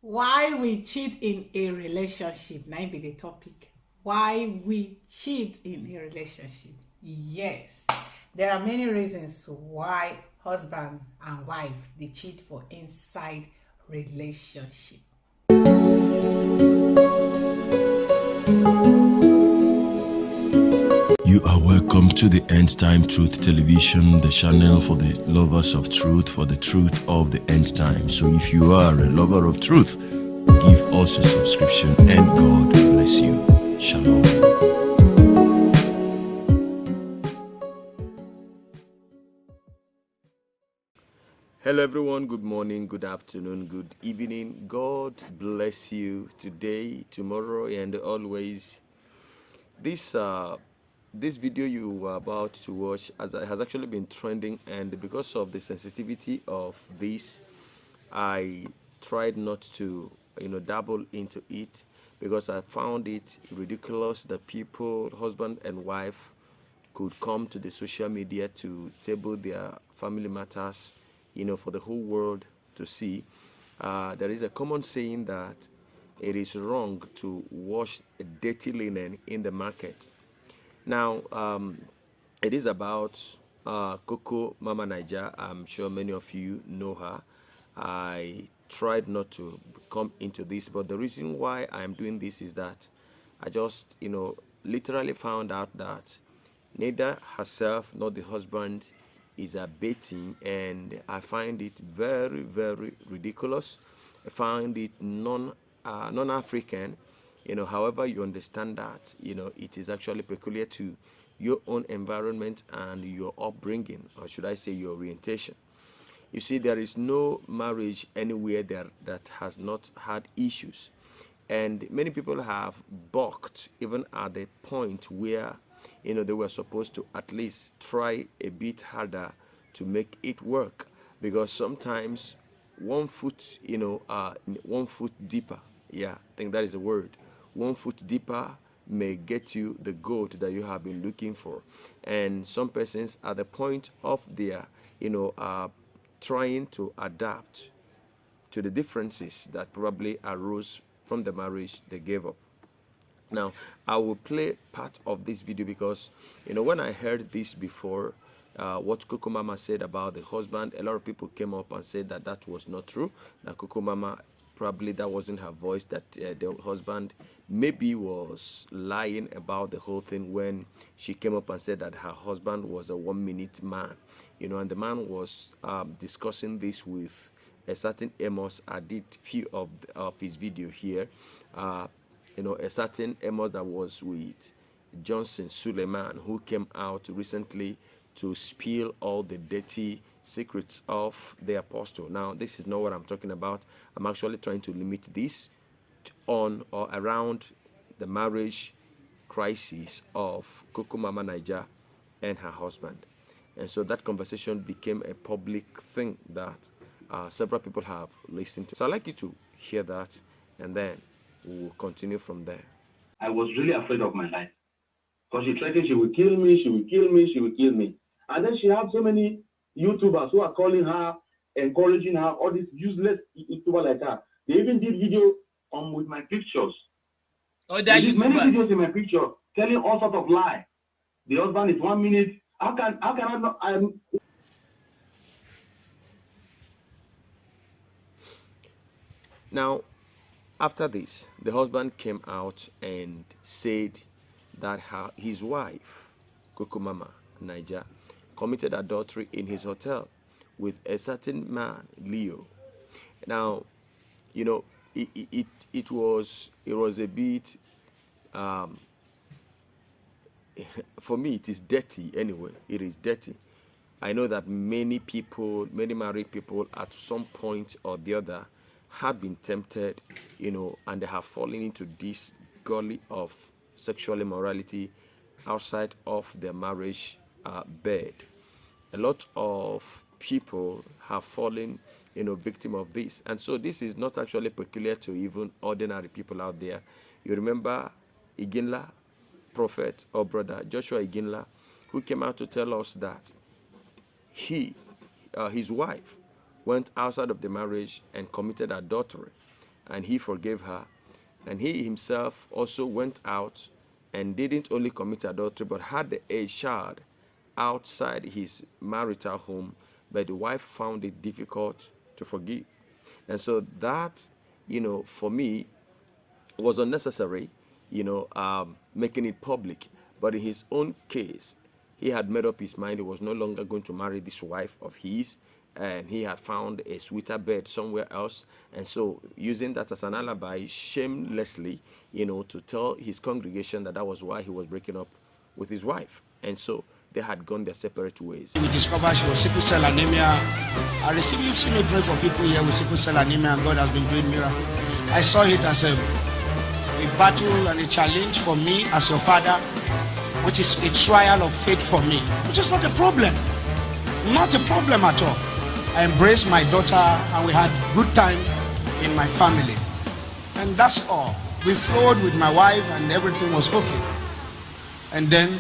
Why we cheat in a relationship? Now be the topic. Why we cheat in a relationship? Yes, there are many reasons why husband and wife they cheat for inside relationship. You are welcome to the End Time Truth Television, the channel for the lovers of truth, for the truth of the end time. So if you are a lover of truth, give us a subscription and God bless you. Shalom. Hello everyone, good morning, good afternoon, good evening. God bless you today, tomorrow, and always. This video you are about to watch has actually been trending, and because of the sensitivity of this, I tried not to dabble into it, because I found it ridiculous that people, husband and wife, could come to the social media to table their family matters, for the whole world to see. There is a common saying that it is wrong to wash a dirty linen in the market. Now, it is about Koko Mama Naija. I'm sure many of you know her. I tried not to come into this, but the reason why I'm doing this is that I just, literally found out that neither herself nor the husband is abating, and I find it very, very ridiculous. I find it non-African. However you understand that, it is actually peculiar to your own environment and your upbringing, or should I say your orientation. You see, there is no marriage anywhere there that has not had issues. And many people have balked even at the point where, they were supposed to at least try a bit harder to make it work. Because sometimes 1 foot, 1 foot deeper, yeah, I think that is a word. 1 foot deeper may get you the goal that you have been looking for. And some persons at the point of their, trying to adapt to the differences that probably arose from the marriage they gave up. Now, I will play part of this video because, when I heard this before, what Koko Mama said about the husband, a lot of people came up and said that that was not true. That Koko Mama, probably that wasn't her voice, that the husband maybe was lying about the whole thing when she came up and said that her husband was a 1 minute man. And the man was discussing this with a certain Amos. I did few of his video here. A certain Amos that was with Johnson Suleiman, who came out recently to spill all the dirty secrets of the apostle. Now, this is not what I'm talking about. I'm actually trying to limit this on or around the marriage crisis of Koko Mama Naija and her husband. And so that conversation became a public thing that several people have listened to. So I'd like you to hear that, and then we'll continue from there. I was really afraid of my life, because she threatened she will kill me, she will kill me, she will kill me. And then she had so many YouTubers who are calling her, encouraging her, all these useless YouTubers like her. They even did video with my pictures. Oh, they did many videos in my picture, telling all sorts of lies. The husband is 1 minute. How can I not? Now, after this, the husband came out and said that his wife, Koko Mama Naija, committed adultery in his hotel with a certain man, Leo. Now, it was a bit, for me, it is dirty anyway. It is dirty. I know that many married people at some point or the other have been tempted, and they have fallen into this gully of sexual immorality outside of their marriage bed. A lot of people have fallen, victim of this. And so this is not actually peculiar to even ordinary people out there. You remember Iginla, prophet or brother Joshua Iginla, who came out to tell us that his wife went outside of the marriage and committed adultery. and he forgave her. And he himself also went out and didn't only commit adultery, but had a child outside his marital home, but the wife found it difficult to forgive. And so that, for me, was unnecessary, making it public. But in his own case, he had made up his mind he was no longer going to marry this wife of his, and he had found a sweeter bed somewhere else. And so, using that as an alibi, shamelessly, to tell his congregation that was why he was breaking up with his wife. And so, they had gone their separate ways. We discovered she was sickle cell anemia. You've seen me pray for people here with sickle cell anemia, and God has been doing miracles. I saw it as a battle and a challenge for me as your father, which is a trial of faith for me, which is not a problem. Not a problem at all. I embraced my daughter and we had good time in my family. And that's all. We flowed with my wife and everything was okay. And then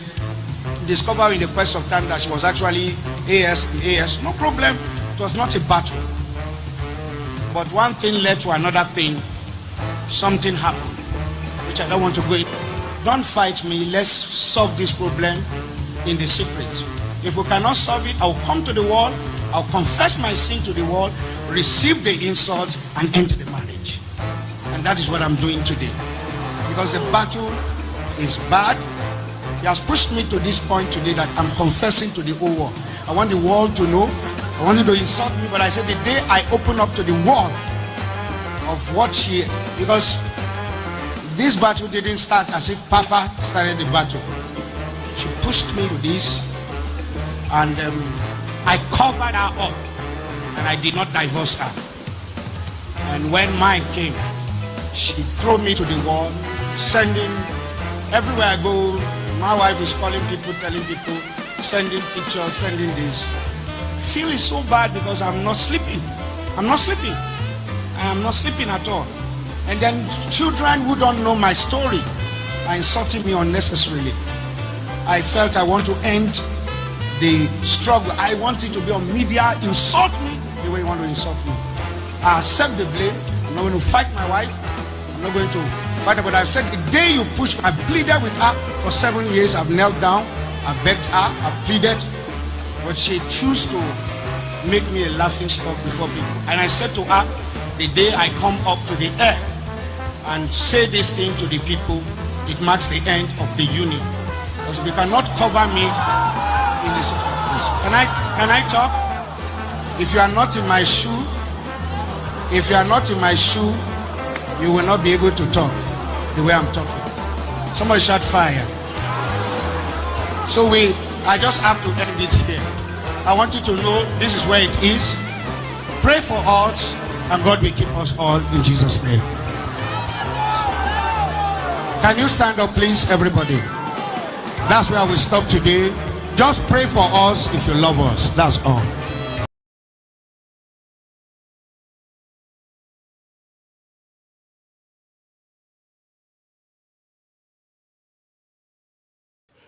discover in the course of time that she was actually AS and AS. No problem. It was not a battle. But one thing led to another thing. Something happened, which I don't want to go in. Don't fight me. Let's solve this problem in the secret. If we cannot solve it, I'll come to the wall. I'll confess my sin to the wall, receive the insult, and end the marriage. And that is what I'm doing today. Because the battle is bad. He has pushed me to this point today that I'm confessing to the whole world. I want the world to know. I want you to insult me, but I said the day I open up to the world of what she, because this battle didn't start as if Papa started the battle. She pushed me to this, and I covered her up, and I did not divorce her. And when mine came, she threw me to the wall, sending, everywhere I go, my wife is calling people, telling people, sending pictures, sending this. I feel it's so bad because I'm not sleeping. I'm not sleeping. I am not sleeping at all. And then children who don't know my story are insulting me unnecessarily. I felt I want to end the struggle. I want it to be on media, insult me the way you want to insult me. I accept the blame. I'm not going to fight my wife. I'm not going to fight her. But I've said the day you push, I pleaded with her for 7 years. I've knelt down. I've begged her. I've pleaded. But she chose to make me a laughing stock before people. And I said to her, the day I come up to the air and say this thing to the people, it marks the end of the union. Because if you cannot cover me in this, can I talk? If you are not in my shoe, you will not be able to talk the way I'm talking. Somebody shout fire. So I just have to end it here. I want you to know this is where it is. Pray for us, and God will keep us all in Jesus' name. Can you stand up, please, everybody? That's where we stop today. Just pray for us if you love us. That's all.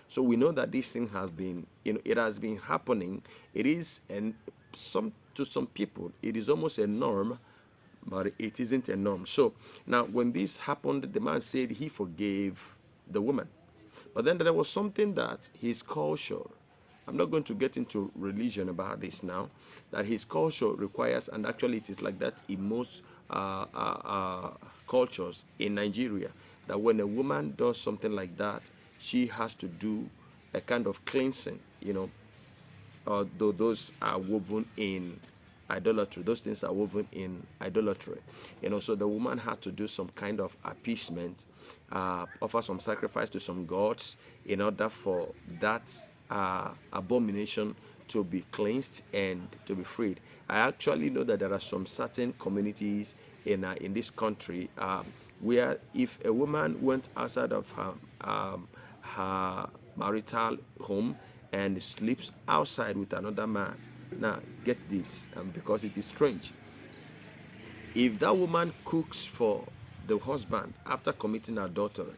So we know that this thing has been, it has been happening. It is, and to some people, it is almost a norm, but it isn't a norm. So now, when this happened, the man said he forgave the woman, but then there was something that his culture. I'm not going to get into religion about this now. That his culture requires, and actually it is like that in most cultures in Nigeria, that when a woman does something like that, she has to do a kind of cleansing, though those are woven in idolatry. Those things are woven in idolatry. So the woman had to do some kind of appeasement, offer some sacrifice to some gods in order for that abomination to be cleansed and to be freed. I actually know that there are some certain communities in this country where if a woman went outside of her marital home and sleeps outside with another man. Now, get this, because it is strange. If that woman cooks for the husband after committing adultery,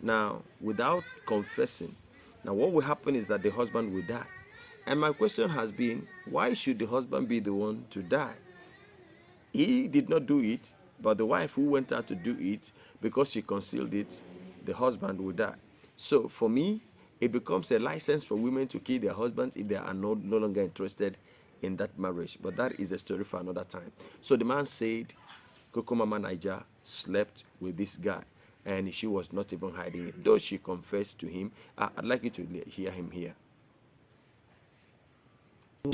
now, without confessing, now what will happen is that the husband will die. And my question has been, why should the husband be the one to die? He did not do it. But the wife who went out to do it, because she concealed it, the husband will die. So for me, it becomes a license for women to kill their husbands if they are no longer interested in that marriage. But that is a story for another time. So the man said Koko Mama Naija slept with this guy, and she was not even hiding it, though she confessed to him. I'd like you to hear him here.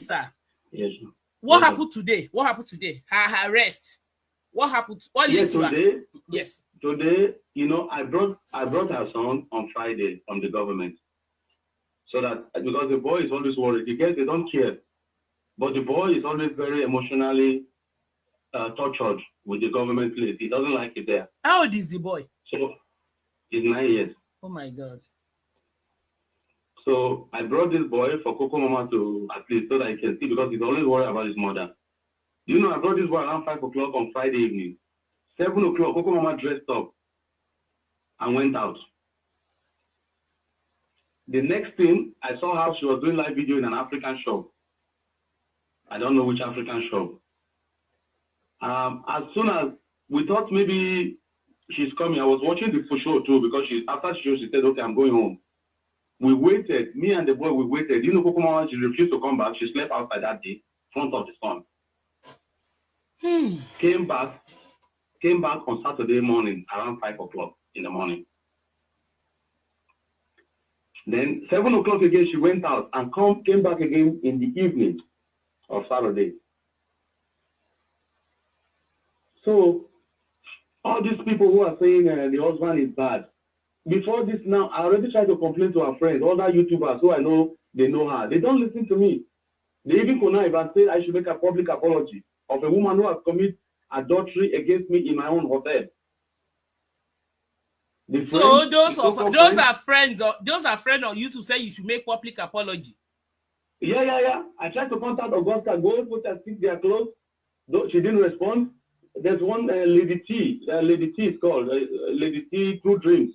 Sir, Yes. what happened today? What happened today? Her arrest. What happened? What led to her? Yes. Today, you know, I brought her son on Friday from the government. So that, because the boy is always worried. The girls, they don't care. But the boy is always very emotionally tortured with the government place. He doesn't like it there. How old is the boy? So, he's 9 years. Oh my God. So, I brought this boy for Koko Mama to, at least, so that he can see, because he's always worried about his mother. You know, I brought this boy around 5 o'clock on Friday evening. 7 o'clock, Koko Mama dressed up and went out. The next thing, I saw how she was doing live video in an African shop. I don't know which African shop. As soon as we thought maybe she's coming, I was watching the show too, because after the show, she said, okay, I'm going home. We waited, me and the boy, we waited. You know, Koko Mama, she refused to come back. She slept outside that day, in front of the sun. Came back on Saturday morning, around 5 o'clock in the morning. Then 7 o'clock again, she went out and came back again in the evening of Saturday. So, all these people who are saying the husband is bad, before this now, I already tried to complain to our friends, other YouTubers who I know, they know her. They don't listen to me. They even connive and say I should make a public apology of a woman who has committed adultery against me in my own hotel. So those are friends on YouTube say you should make public apology. Yeah. I tried to contact Augusta Gold, put her stick their clothes. Though she didn't respond. There's one Lady T is called Lady T True Dreams.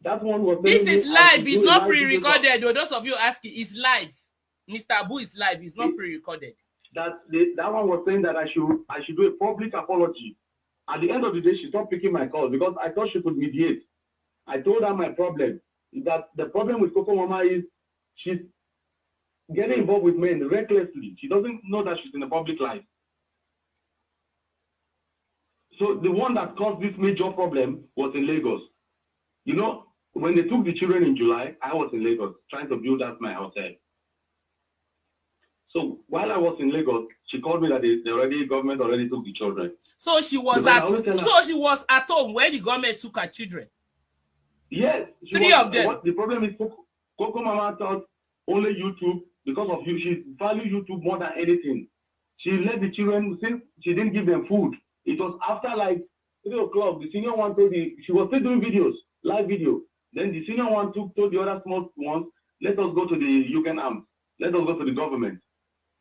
That one was. This is live. It's not pre-recorded. Those of you asking, it's live. Mr. Abu is live. It's not pre-recorded. That one was saying that I should do a public apology. At the end of the day, she stopped picking my call because I thought she could mediate. I told her my problem. That the problem with Koko Mama is she's getting involved with men recklessly. She doesn't know that she's in the public life. So the one that caused this major problem was in Lagos. You know, when they took the children in July, I was in Lagos trying to build out my hotel. So while I was in Lagos, she called me that the government already took the children. So she was at home where the government took her children. Yes. Three of them. The problem is Koko Mama thought only YouTube, because of you, she valued YouTube more than anything. She let the children, since she didn't give them food, it was after like 3 o'clock, the senior one told she was still doing videos, live video. Then the senior one told the other small ones, let us go to the Yugen Arms. Let us go to the government.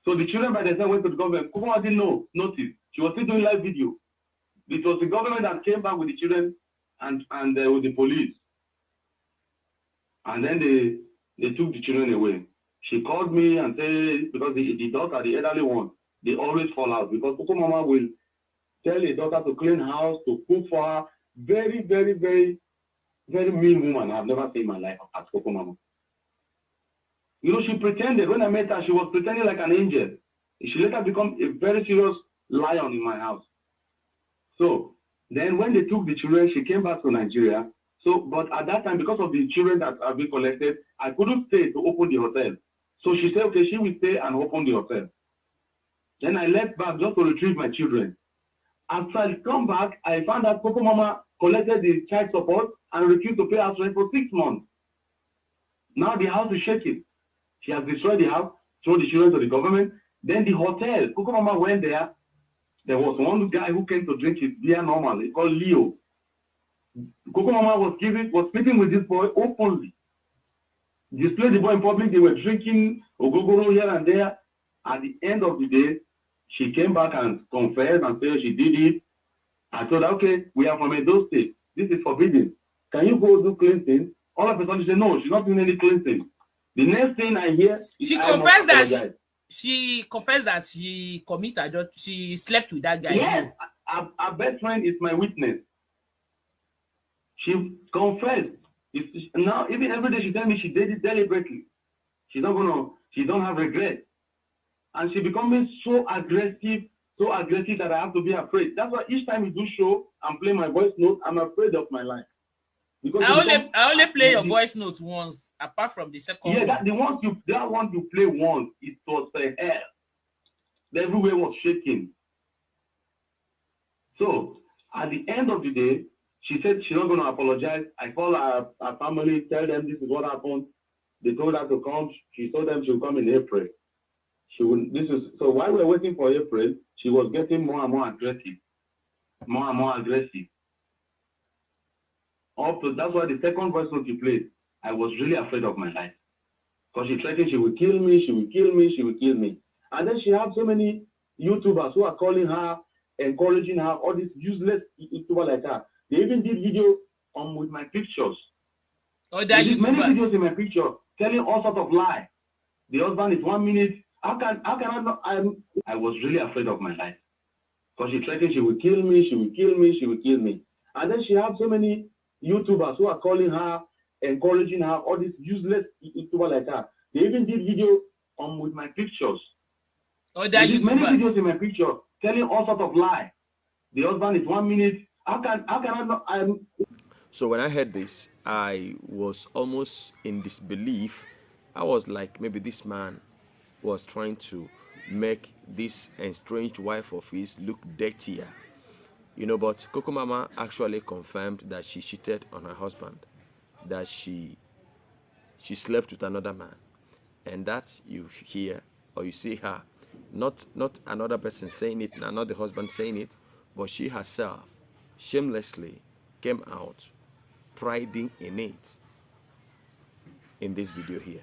So the children by the time went to the government. Koko Mama didn't notice. She was still doing live video. It was the government that came back with the children and with the police. And then they took the children away. She called me and said, because the daughter, the elderly one, they always fall out. Because Koko Mama will tell a daughter to clean house, to cook for her. Very, very, very, very mean woman. I've never seen in my life as Koko Mama. You know, she pretended, when I met her, she was pretending like an angel. She later became a very serious lion in my house. So, then when they took the children, she came back to Nigeria. So, but at that time, because of the children that have been collected, I couldn't stay to open the hotel. So she said, okay, she will stay and open the hotel. Then I left back just to retrieve my children. After I come back, I found out Koko Mama collected the child support and refused to pay house rent for 6 months. Now the house is shaking. She has destroyed the house, thrown the children to the government. Then the hotel, Koko Mama went there. There was one guy who came to drink his beer normally, called Leo. Koko Mama was speaking with this boy openly. Displayed the boy in public. They were drinking ogogoro here and there. At the end of the day, she came back and confessed and said she did it. I told her, okay, we are from Edo State. This is forbidden. Can you go do cleansing? All of a sudden she said, no, she's not doing any cleansing. The next thing I hear is she confessed that she confessed that she committed adultery. She slept with that guy. Yes, her best friend is my witness. She confessed. Now, even every day she tells me she did it deliberately. She don't have regret. And she becoming so aggressive that I have to be afraid. That's why each time we do show and play my voice note, I'm afraid of my life. Because I only play your voice notes once, apart from the second one. That one you play once, it was the hell. Everywhere was shaking. So at the end of the day, she said she's not going to apologize. I called her family, tell them this is what happened. They told her to come. She told them she'll come in April. So while we were waiting for April, she was getting more and more aggressive. More and more aggressive. That's why the second voice note you played, I was really afraid of my life. Because she threatened she would kill me, she would kill me, she would kill me. And then she had so many YouTubers who are calling her, encouraging her, all these useless YouTubers like her. They even did video with my pictures. Oh, they did many videos in my picture, telling all sorts of lies. The husband is 1 minute. How can I not? I was really afraid of my life. Because she threatened she would kill me, she would kill me, she would kill me. And then she had so many YouTubers who are calling her, encouraging her, all these useless YouTubers like her. They even did video with my pictures. Oh, they did many videos in my picture, telling all sorts of lies. The husband is 1 minute. How can I not? So when I heard this, I was almost in disbelief. I was like, maybe this man was trying to make this estranged wife of his look dirtier. But Koko Mama actually confirmed that she cheated on her husband, that she slept with another man. And that you hear or you see her, not another person saying it, not the husband saying it, but she herself shamelessly came out priding in it in this video here.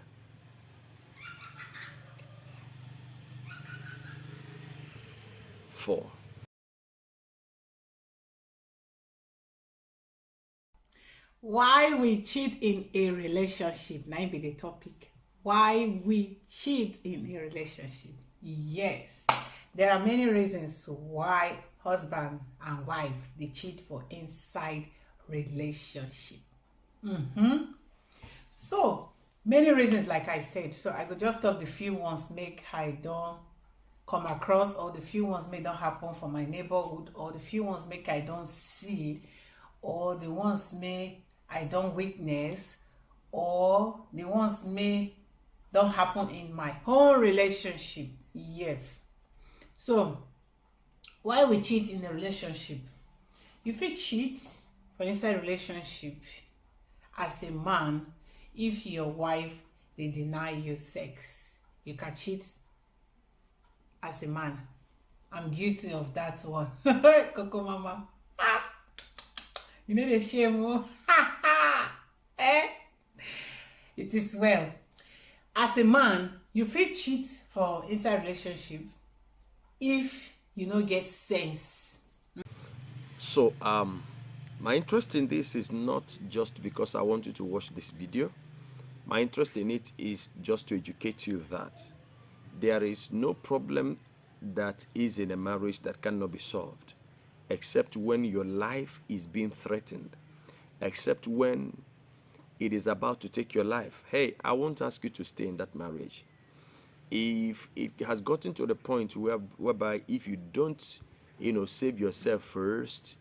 Why we cheat in a relationship? Now be the topic. Why we cheat in a relationship? Yes, there are many reasons why husband and wife they cheat for inside relationship. So many reasons, like I said. So I could just talk the few ones make I don't come across, or the few ones may don't happen for my neighborhood, or the few ones make I don't see, or the ones may I don't witness, or the ones may don't happen in my own relationship. Yes. So why we cheat in a relationship? You feel cheat for inside relationship as a man if your wife they deny you sex. You can cheat as a man. I'm guilty of that one. Koko Mama. You know the shame, oh? It is well. As a man, you feel cheat for inside relationship if you don't get sense. So my interest in this is not just because I want you to watch this video. My interest in it is just to educate you that there is no problem that is in a marriage that cannot be solved, except when your life is being threatened, except when it is about to take your life. Hey, I won't ask you to stay in that marriage. If it has gotten to the point whereby if you don't, save yourself first,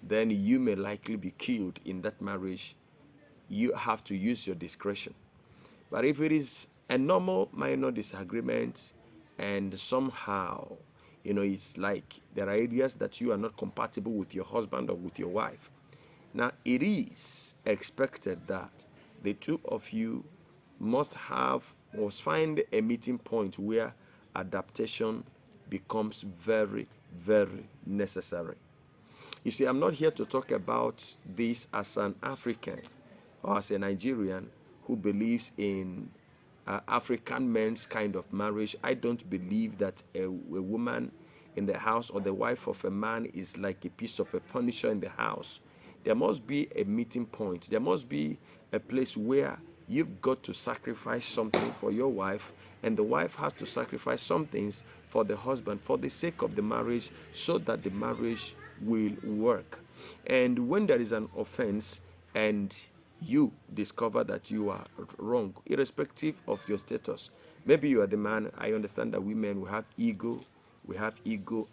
then you may likely be killed in that marriage. You have to use your discretion. But if it is a normal minor disagreement and somehow, it's like there are areas that you are not compatible with your husband or with your wife. Now, it is expected that the two of you must find a meeting point where adaptation becomes very, very necessary. You see, I'm not here to talk about this as an African or as a Nigerian who believes in African men's kind of marriage. I don't believe that a woman in the house or the wife of a man is like a piece of a furniture in the house. There must be a meeting point. There must be a place where you've got to sacrifice something for your wife and the wife has to sacrifice some things for the husband for the sake of the marriage, so that the marriage will work. And when there is an offense and you discover that you are wrong, irrespective of your status, maybe you are the man. I understand that women, we have ego,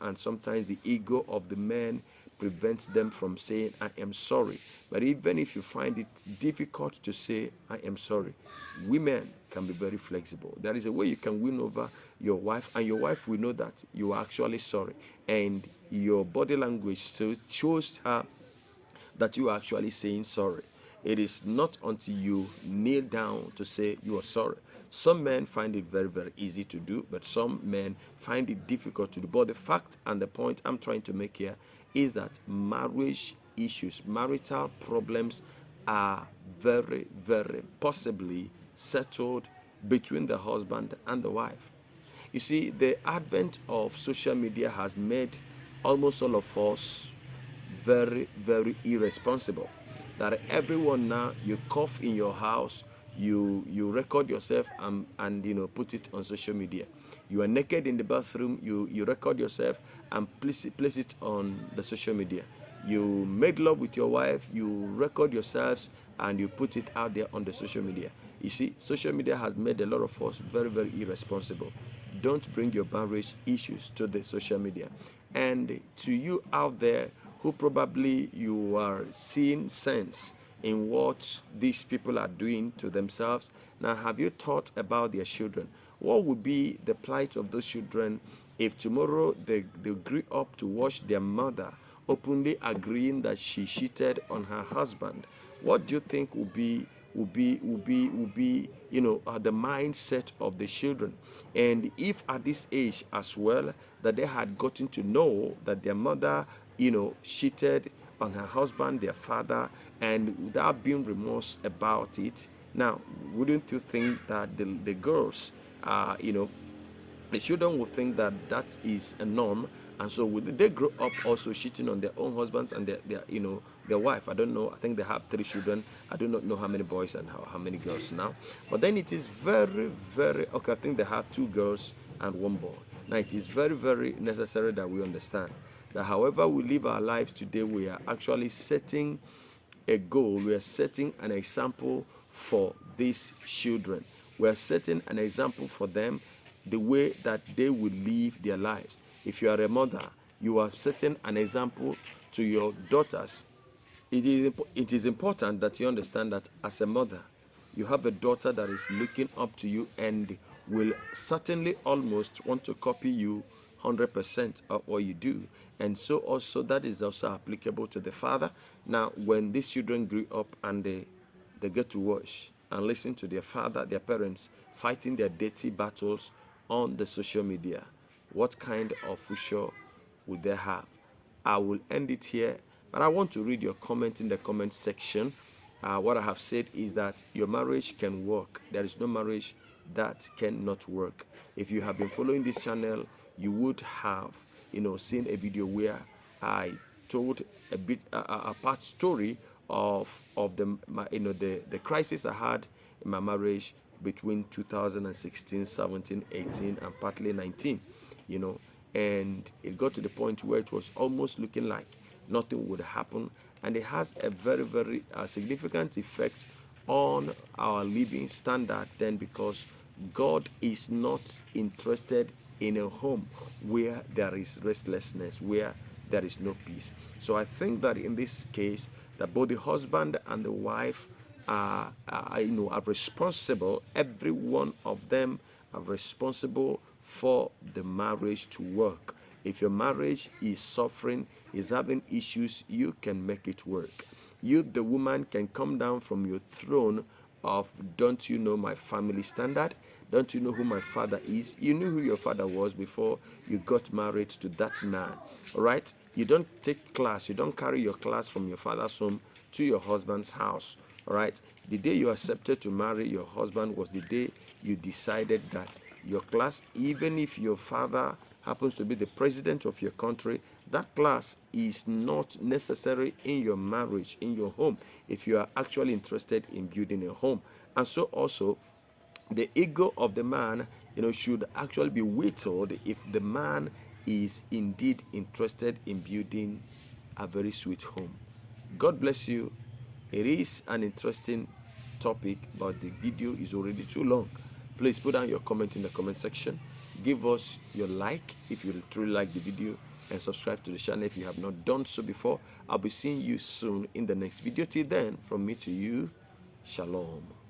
and sometimes the ego of the man prevents them from saying I am sorry. But even if you find it difficult to say I am sorry, women can be very flexible. There is a way you can win over your wife, and your wife will know that you are actually sorry, and your body language shows her that you are actually saying sorry. It is not until you kneel down to say you are sorry. Some men find it very, very easy to do, but some men find it difficult to do. But the fact and the point I'm trying to make here is that marriage issues, marital problems are very, very possibly settled between the husband and the wife. You see, the advent of social media has made almost all of us very, very irresponsible. That everyone now, you cough in your house, you record yourself and put it on social media. You are naked in the bathroom, you record yourself and place it on the social media. You made love with your wife, you record yourselves and you put it out there on the social media. You see, social media has made a lot of us very, very irresponsible. Don't bring your marriage issues to the social media. And to you out there who probably you are seeing sense in what these people are doing to themselves, now have you thought about their children? What would be the plight of those children if tomorrow they grew up to watch their mother openly agreeing that she cheated on her husband? What do you think will be the mindset of the children? And if at this age as well that they had gotten to know that their mother cheated on her husband, their father, and without being remorse about it, now wouldn't you think that the girls the children will think that that is a norm, and so would they grow up also cheating on their own husbands and their wife? I don't know. I think they have 3 children. I do not know how many boys and how many girls now. But then it is very, very okay. I think they have 2 girls and 1 boy. Now it is very, very necessary that we understand that however we live our lives today, we are actually setting a goal. We are setting an example for these children. We are setting an example for them, the way that they will live their lives. If you are a mother, you are setting an example to your daughters. It is important that you understand that as a mother, you have a daughter that is looking up to you and will certainly almost want to copy you 100% of what you do. And so also that is also applicable to the father. Now, when these children grew up and they get to watch and listen to their father, their parents, fighting their dirty battles on the social media, what kind of future would they have? I will end it here, but I want to read your comment in the comment section. What I have said is that your marriage can work. There is no marriage that cannot work. If you have been following this channel, you would have seen a video where I told a part story of the crisis I had in my marriage between 2016, 17, 18, and partly 19. And it got to the point where it was almost looking like nothing would happen, and it has a very, very significant effect on our living standard then, because God is not interested in a home where there is restlessness, where there is no peace. So I think that in this case, that both the husband and the wife are responsible. Every one of them are responsible for the marriage to work. If your marriage is suffering, is having issues, you can make it work. You, the woman, can come down from your throne of, don't you know my family standard? Don't you know who my father is? You knew who your father was before you got married to that man. All right? You don't take class. You don't carry your class from your father's home to your husband's house. All right? The day you accepted to marry your husband was the day you decided that your class, even if your father happens to be the president of your country, that class is not necessary in your marriage, in your home, if you are actually interested in building a home. And so also, the ego of the man should actually be whittled if the man is indeed interested in building a very sweet home. God bless you. It is an interesting topic, but the video is already too long. Please put down your comment in the comment section. Give us your like if you truly like the video, and subscribe to the channel if you have not done so before. I'll be seeing you soon in the next video. Till then, from me to you, shalom.